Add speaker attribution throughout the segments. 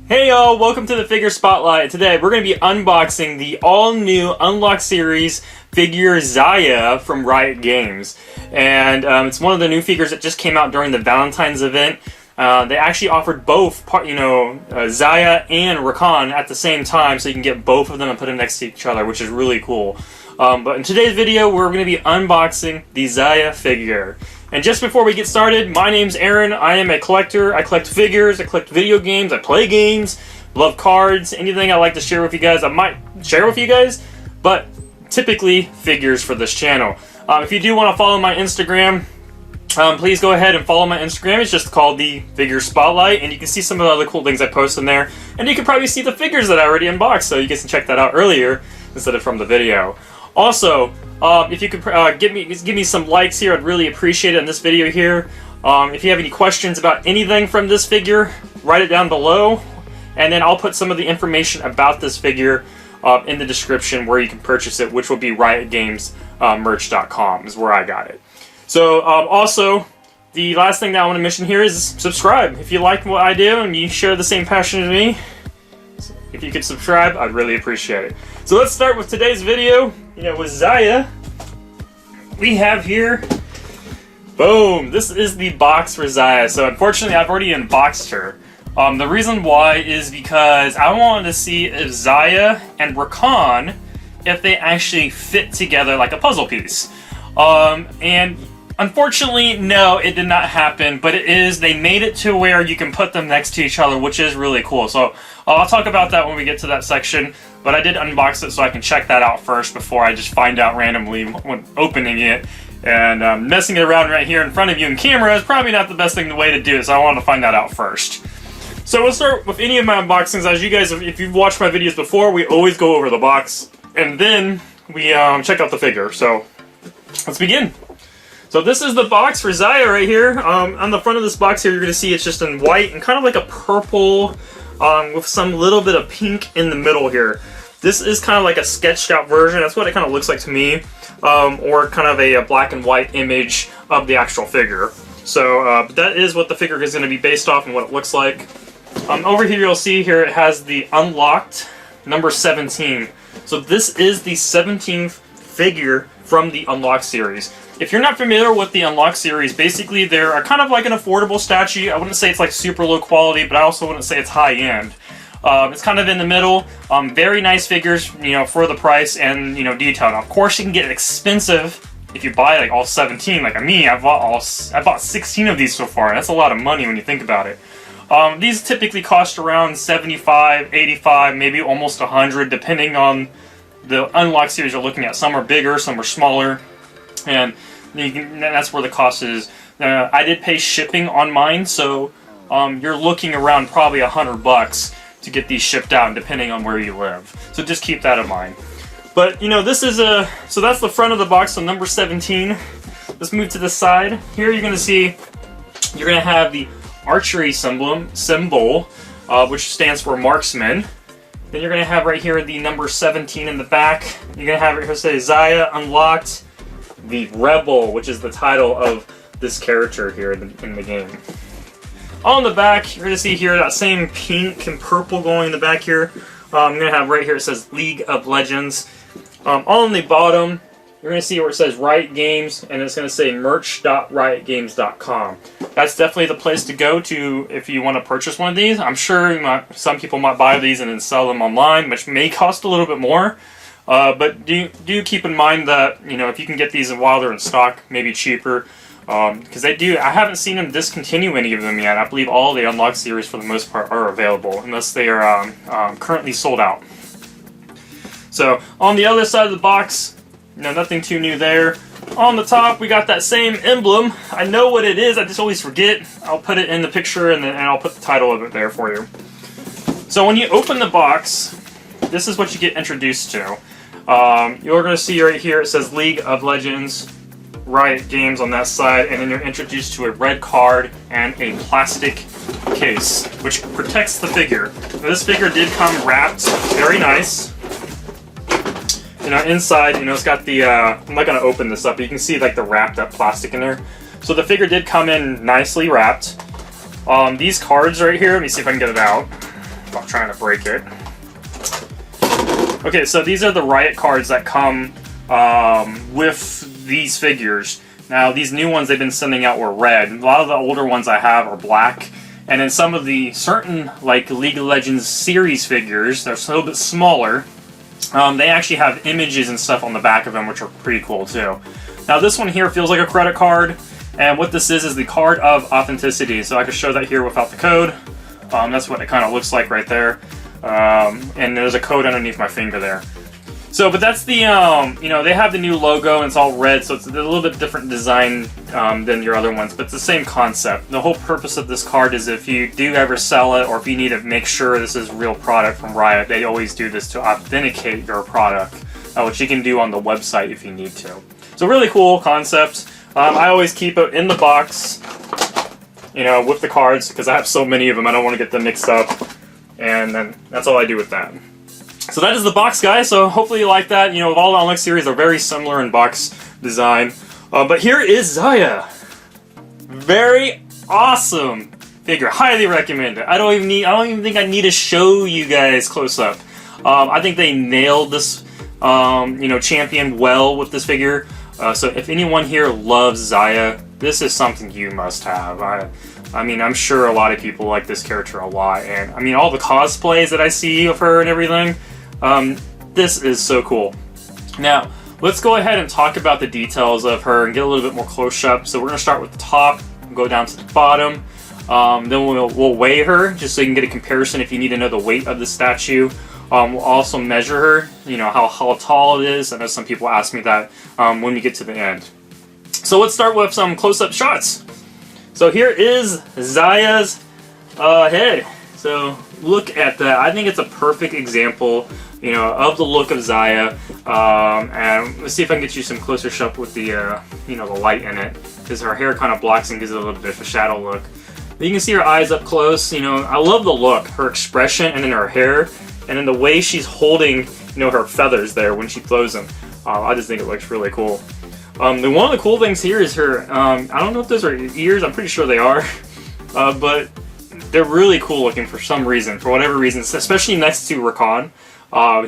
Speaker 1: Hey y'all, welcome to the Figure Spotlight. Today we're going to be unboxing the all-new Unlock Series figure Xayah from Riot Games. And it's one of the new figures that just came out during the Valentine's event. They actually offered both, Xayah and Rakan at the same time, so you can get both of them and put them next to each other, which is really cool. But in today's video, we're going to be unboxing the Xayah figure. And just before we get started, my name's Aaron. I am a collector. I collect figures, I collect video games, I play games, love cards, anything I like to share with you guys, I might share with you guys, but typically figures for this channel. If you do want to follow my Instagram, please go ahead and follow my Instagram. It's just called the Figure Spotlight, and you can see some of the other cool things I post in there. And you can probably see the figures that I already unboxed, so you guys can check that out earlier instead of from the video. Also, if you could give me some likes here, I'd really appreciate it in this video here. If you have any questions about anything from this figure, write it down below, and then I'll put some of the information about this figure in the description where you can purchase it, which will be riotgamesmerch.com is where I got it. So, also, the last thing that I want to mention here is subscribe. If you like what I do and you share the same passion as me, if you could subscribe, I'd really appreciate it. So let's start with today's video. With Xayah, we have here, boom, this is the box for Xayah. So unfortunately, I've already unboxed her. The reason why is because I wanted to see if Xayah and Rakan, if they actually fit together like a puzzle piece. And unfortunately, no, it did not happen, but they made it to where you can put them next to each other, which is really cool. So I'll talk about that when we get to that section, but I did unbox it so I can check that out first before I just find out randomly when opening it. And messing it around right here in front of you in camera is probably not the best way to do it, so I wanted to find that out first. So we'll start with any of my unboxings. As you guys, if you've watched my videos before, we always go over the box, and then we check out the figure. So let's begin. So this is the box for Xayah right here. On the front of this box here, you're going to see it's just in white and kind of like a purple with some little bit of pink in the middle here. This is kind of like a sketched out version. That's what it kind of looks like to me. Or kind of a black and white image of the actual figure. So that is what the figure is going to be based off and what it looks like. Over here you'll see here it has the unlocked number 17. So this is the 17th figure from the Unlock series. If you're not familiar with the Unlock series, basically they're kind of like an affordable statue. I wouldn't say it's like super low quality, but I also wouldn't say it's high end. It's kind of in the middle. Very nice figures, for the price and detailed. Of course, you can get expensive if you buy like all 17. Like me, I bought 16 of these so far. That's a lot of money when you think about it. These typically cost around $75, $85, maybe almost $100, depending on the Unlock series you're looking at. Some are bigger, some are smaller, and that's where the cost is. I did pay shipping on mine, so you're looking around probably $100 to get these shipped out, depending on where you live. So just keep that in mind. But this is so that's the front of the box, so number 17. Let's move to the side. Here you're gonna see, you're gonna have the archery symbol, which stands for marksman. Then you're gonna have right here the number 17 in the back. You're gonna have it here say Xayah unlocked the Rebel, which is the title of this character here in the game. On the back, you're going to see here that same pink and purple going in the back here. I'm going to have right here it says League of Legends. On the bottom, you're going to see where it says Riot Games, and it's going to say merch.riotgames.com. That's definitely the place to go to if you want to purchase one of these. I'm sure some people might buy these and then sell them online, which may cost a little bit more. But do keep in mind that, if you can get these while they're in stock, maybe cheaper. Because I haven't seen them discontinue any of them yet. I believe all the Unlock series for the most part are available, unless they are currently sold out. So, on the other side of the box, nothing too new there. On the top, we got that same emblem. I know what it is, I just always forget. I'll put it in the picture and I'll put the title of it there for you. So when you open the box, this is what you get introduced to. You're going to see right here, it says League of Legends, Riot Games on that side, and then you're introduced to a red card and a plastic case, which protects the figure. Now, this figure did come wrapped, very nice. Inside, it's got the, I'm not going to open this up, but you can see like the wrapped up plastic in there. So the figure did come in nicely wrapped. These cards right here, let me see if I can get it out. while trying to break it. Okay, so these are the Riot cards that come with these figures. Now, these new ones they've been sending out were red. A lot of the older ones I have are black. And then some of the certain, like, League of Legends series figures, they're a little bit smaller. They actually have images and stuff on the back of them, which are pretty cool, too. Now, this one here feels like a credit card. And what this is the card of authenticity. So I can show that here without the code. That's what it kind of looks like right there. And there's a code underneath my finger there. So, but that's the, you know, they have the new logo and it's all red, so it's a little bit different design than your other ones, but it's the same concept. The whole purpose of this card is if you do ever sell it, or if you need to make sure this is real product from Riot, they always do this to authenticate your product, which you can do on the website if you need to. So really cool concept. I always keep it in the box, you know, with the cards, because I have so many of them, I don't want to get them mixed up, and then that's all I do with that. So that is the box, guys, so hopefully you like that. You know, all the Unlock series are very similar in box design. But here is Xayah. Very awesome figure. Highly recommend it. I don't even think I need to show you guys close up. I think they nailed this, you know, champion well with this figure. So if anyone here loves Xayah, this is something you must have. I mean, I'm sure a lot of people like this character a lot, and I mean, all the cosplays that I see of her and everything, this is so cool. Now, let's go ahead and talk about the details of her and get a little bit more close up. So we're going to start with the top, go down to the bottom, then we'll weigh her, just so you can get a comparison if you need to know the weight of the statue. We'll also measure her, you know, how tall it is. I know some people ask me that when we get to the end. So let's start with some close-up shots. So here is Xayah's head. So look at that. I think it's a perfect example, you know, of the look of Xayah. And let's see if I can get you some closer shot with the, you know, the light in it, because her hair kind of blocks and gives it a little bit of a shadow look. But you can see her eyes up close. You know, I love the look, her expression, and then her hair, and then the way she's holding, you know, her feathers there when she throws them. I just think it looks really cool. One of the cool things here is her, I don't know if those are ears, I'm pretty sure they are, but they're really cool looking for some reason, for whatever reason, especially next to Rakan.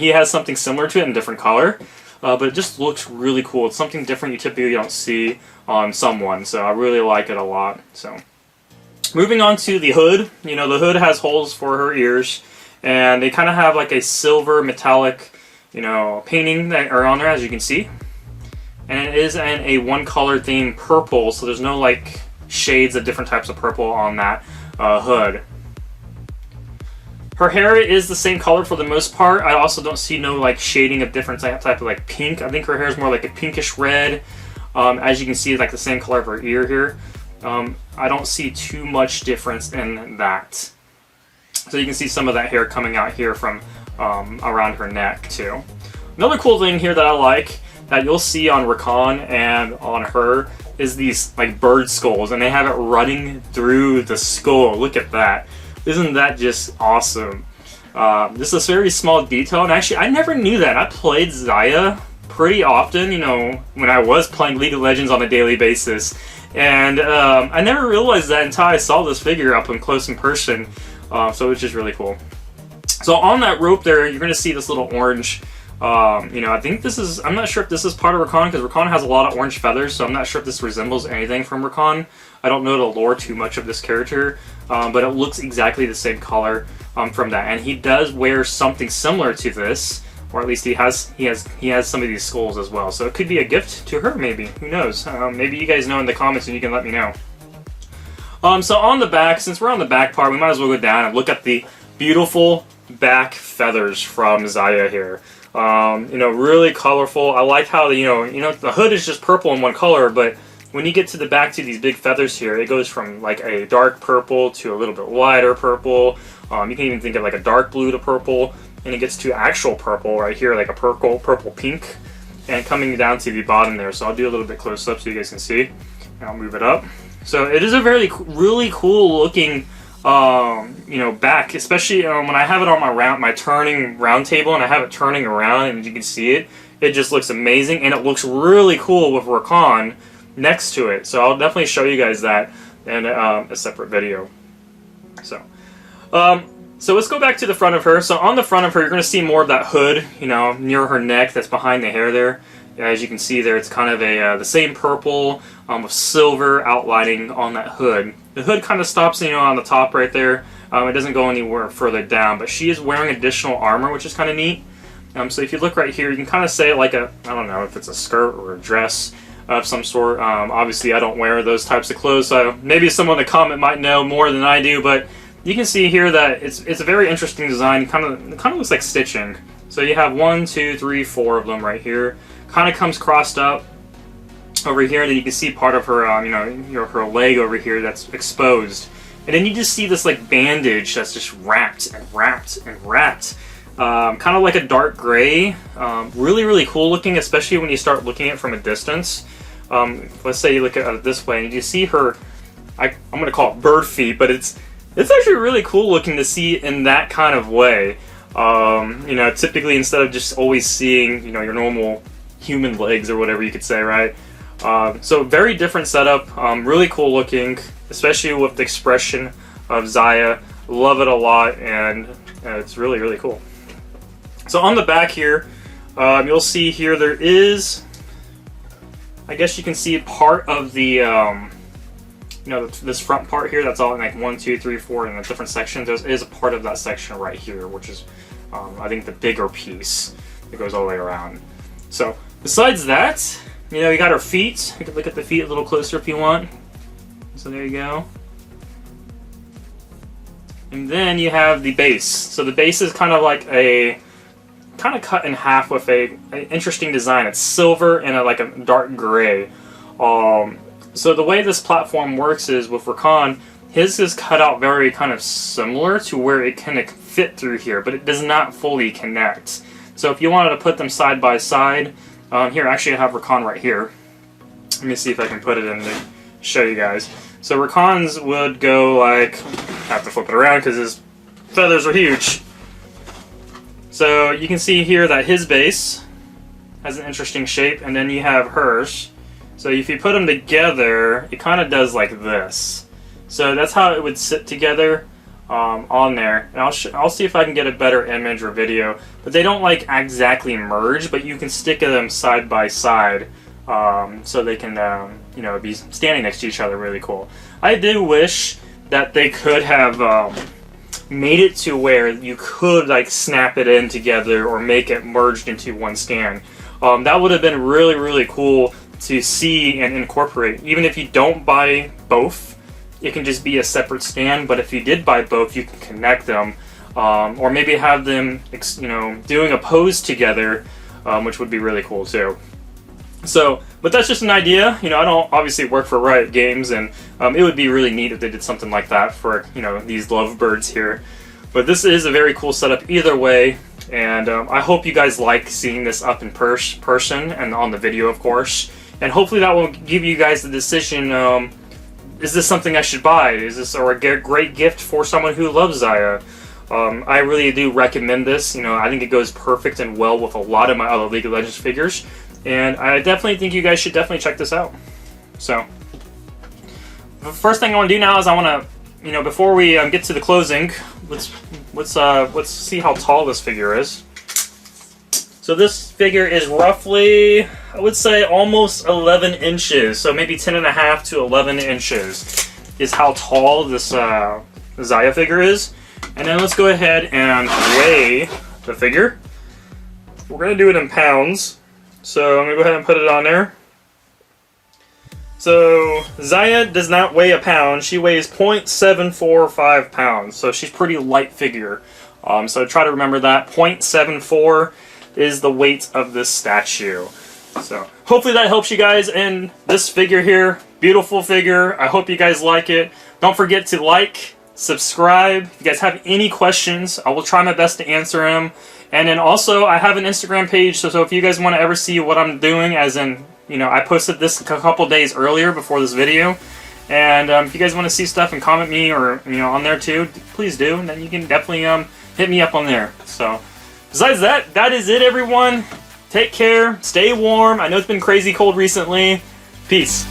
Speaker 1: He has something similar to it in a different color, but it just looks really cool. It's something different you typically don't see on someone, so I really like it a lot. So, moving on to the hood, you know, the hood has holes for her ears, and they kind of have like a silver metallic, you know, painting that are on there, as you can see. And it is in a one-color theme, purple, so there's no like shades of different types of purple on that hood. Her hair is the same color for the most part. I also don't see no like shading of different type of like pink. I think her hair is more like a pinkish red. As you can see, like the same color of her ear here. I don't see too much difference in that. So you can see some of that hair coming out here from around her neck too. Another cool thing here that I like, that you'll see on Rakan and on her, is these like bird skulls, and they have it running through the skull. Look at that. Isn't that just awesome? This is a very small detail, and actually I never knew that. I played Xayah pretty often, you know, when I was playing League of Legends on a daily basis, and I never realized that until I saw this figure up and close in person, so it's just really cool. So on that rope there, you're going to see this little orange. You know, I think this is, I'm not sure if this is part of Rakan, because Rakan has a lot of orange feathers, so I'm not sure if this resembles anything from Rakan. I don't know the lore too much of this character, but it looks exactly the same color from that. And he does wear something similar to this, or at least he has some of these skulls as well. So it could be a gift to her, maybe. Who knows? Maybe you guys know in the comments and you can let me know. So on the back, since we're on the back part, we might as well go down and look at the beautiful back feathers from Xayah here. You know, really colorful. I like how, you know, the hood is just purple in one color, but when you get to the back to these big feathers here, it goes from like a dark purple to a little bit lighter purple. You can even think of like a dark blue to purple, and it gets to actual purple right here, like a purple pink, and coming down to the bottom there. So I'll do a little bit close up so you guys can see. And I'll move it up. So it is a really cool looking, you know, back, especially when I have it on my turning round table and I have it turning around and you can see it. It just looks amazing, and it looks really cool with Rakan next to it. So I'll definitely show you guys that in a separate video. So, So let's go back to the front of her. So on the front of her, you're going to see more of that hood, you know, near her neck that's behind the hair there. As you can see there, it's kind of the same purple with silver outlining on that hood. The hood kind of stops, you know, on the top right there. It doesn't go anywhere further down, but she is wearing additional armor, which is kind of neat. So if you look right here, you can kind of say like I don't know if it's a skirt or a dress of some sort. Obviously, I don't wear those types of clothes, so maybe someone in the comment might know more than I do, but you can see here that it's a very interesting design. It kind of looks like stitching. So you have 1, 2, 3, 4 of them right here. Kind of comes crossed up over here. Then you can see part of her, her leg over here that's exposed. And then you just see this like bandage that's just wrapped and wrapped and wrapped. Kind of like a dark gray. Really, really cool looking, especially when you start looking at it from a distance. Let's say you look at it this way and you see her. I'm going to call it bird feet, but it's actually really cool looking to see in that kind of way. Typically instead of just always seeing, your normal human legs or whatever you could say, right? So very different setup, really cool looking, especially with the expression of Xayah. Love it a lot, and it's really, really cool. So on the back here, you'll see here there is, I guess you can see part of the, this front part here, that's all in like 1, 2, 3, 4 in the different sections. There is a part of that section right here, which is, I think, the bigger piece that goes all the way around. So besides that, you got her feet. You can look at the feet a little closer if you want. So there you go. And then you have the base. So the base is kind of like cut in half with an interesting design. It's silver and like a dark gray. So the way this platform works is with Rakan, his is cut out very kind of similar to where it can fit through here, but it does not fully connect. So if you wanted to put them side by side, here actually I have Rakan right here. Let me see if I can put it in to show you guys. So Rakan's would go like, I have to flip it around because his feathers are huge. So you can see here that his base has an interesting shape, and then you have hers. So if you put them together, it kind of does like this. So that's how it would sit together on there. And I'll see if I can get a better image or video. But they don't like exactly merge, but you can stick them side by side so they can be standing next to each other. Really cool. I do wish that they could have made it to where you could like snap it in together or make it merged into one stand. That would have been really, really cool to see and incorporate. Even if you don't buy both, it can just be a separate stand, but if you did buy both, you can connect them, or maybe have them doing a pose together, which would be really cool too. So, but that's just an idea. I don't obviously work for Riot Games, and it would be really neat if they did something like that for these lovebirds here. But this is a very cool setup either way, and I hope you guys like seeing this up in person and on the video, of course. And hopefully that will give you guys the decision, is this something I should buy? Is this a great gift for someone who loves Xayah? I really do recommend this. I think it goes perfect and well with a lot of my other League of Legends figures. And I definitely think you guys should definitely check this out. So, the first thing I want to do now is I want to, before we get to the closing, let's see how tall this figure is. So this figure is roughly, I would say, almost 11 inches. So maybe 10.5 to 11 inches is how tall this Xayah figure is. And then let's go ahead and weigh the figure. We're going to do it in pounds. So I'm going to go ahead and put it on there. So Xayah does not weigh a pound. She weighs 0.745 pounds. So she's pretty light figure. So try to remember that. 0.74 is the weight of this statue. So hopefully that helps you guys in this figure here. Beautiful figure. I hope you guys like it. Don't forget to like, subscribe. If you guys have any questions, I will try my best to answer them. And then also, I have an Instagram page, so if you guys want to ever see what I'm doing, as in, I posted this a couple days earlier before this video. And if you guys want to see stuff and comment me or, on there too, please do. And then you can definitely hit me up on there. So, besides that, that is it, everyone. Take care. Stay warm. I know it's been crazy cold recently. Peace.